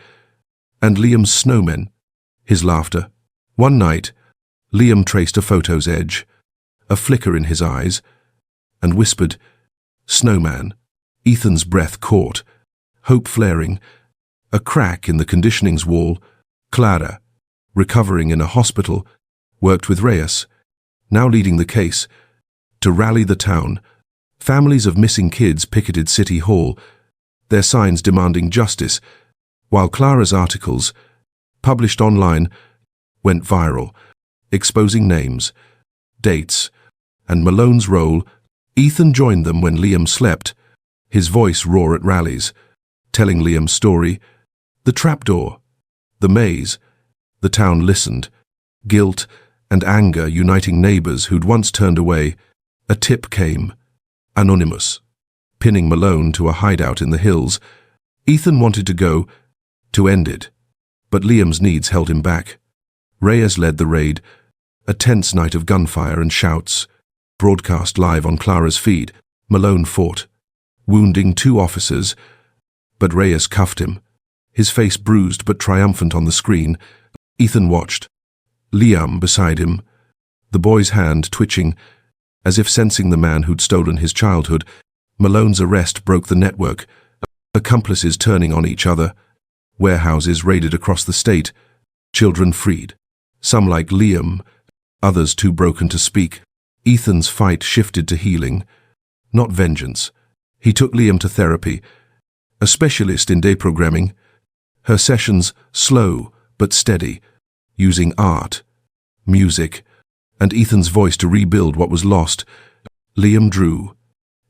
and Liam's snowmen, his laughter. One night, Liam traced a photo's edge, a flicker in his eyes, and whispered, "Snowman." Ethan's breath caught, hope flaring, a crack in the conditioning's wall. Clara, recovering in a hospital, worked with Reyes, now leading the case. To rally the town, families of missing kids picketed City Hall, their signs demanding justice, while Clara's articles, published online, went viral, exposing names, dates, and Malone's role. Ethan joined them when Liam slept, his voice raw at rallies, telling Liam's story. The trapdoor, the maze. The town listened, guilt and anger uniting neighbors who'd once turned away. A tip came, anonymous, pinning Malone to a hideout in the hills. Ethan wanted to go, to end it, but Liam's needs held him back. Reyes led the raid, a tense night of gunfire and shouts, broadcast live on Clara's feed. Malone fought, wounding 2 officers, but Reyes cuffed him, his face bruised but triumphant on the screen. Ethan watched, Liam beside him, the boy's hand twitching, as if sensing the man who'd stolen his childhood. Malone's arrest broke the network, accomplices turning on each other, warehouses raided across the state, children freed, some like Liam, others too broken to speak. Ethan's fight shifted to healing, not vengeance. He took Liam to therapy, a specialist in deprogramming, her sessions slow but steady, using art, music, and Ethan's voice to rebuild what was lost. Liam drew,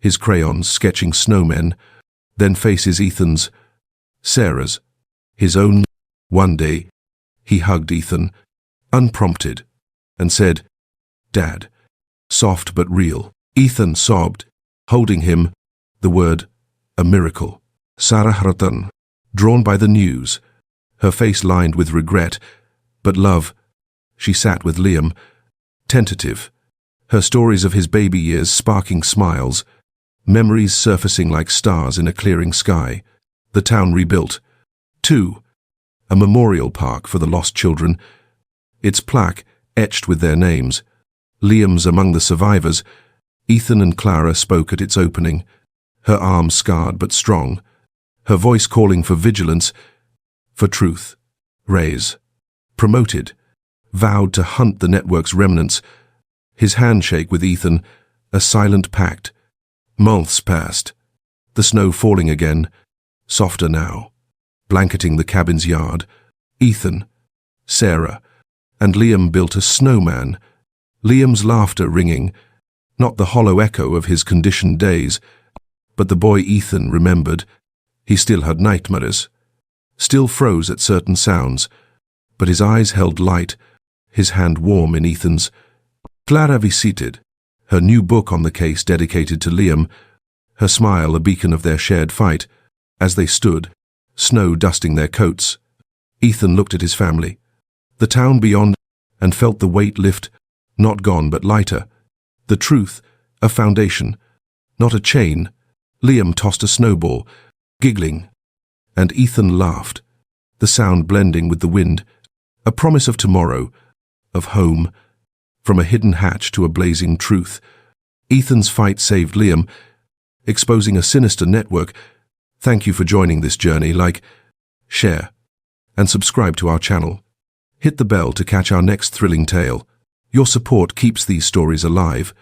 his crayons sketching snowmen, then faces Ethan's, Sarah's, his own. One day, he hugged Ethan, unprompted, and said, "Dad," soft but real. Ethan sobbed, holding him, the word, a miracle. Sarah Haratan, drawn by the news, her face lined with regret, but love. She sat with Liam, tentative, her stories of his baby years sparking smiles, memories surfacing like stars in a clearing sky. The town rebuilt. 2. A memorial park for the lost children, its plaque etched with their names. Liam's among the survivors. Ethan and Clara spoke at its opening, her arm scarred but strong, her voice calling for vigilance, for truth. Reyes, promoted, vowed to hunt the network's remnants, his handshake with Ethan, a silent pact. Months passed, the snow falling again, softer now, blanketing the cabin's yard. Ethan, Sarah, and Liam built a snowman, Liam's laughter ringing, not the hollow echo of his conditioned days, but the boy Ethan remembered. He still had nightmares, still froze at certain sounds, but his eyes held light, his hand warm in Ethan's. Clara visited, her new book on the case dedicated to Liam, her smile a beacon of their shared fight. As they stood, snow dusting their coats, Ethan looked at his family, the town beyond, and felt the weight lift, not gone but lighter. The truth, a foundation, not a chain. Liam tossed a snowball, giggling, and Ethan laughed, the sound blending with the wind, a promise of tomorrow, of home, from a hidden hatch to a blazing truth. Ethan's fight saved Liam, exposing a sinister network. Thank you for joining this journey. Like, share, and subscribe to our channel. Hit the bell to catch our next thrilling tale. Your support keeps these stories alive,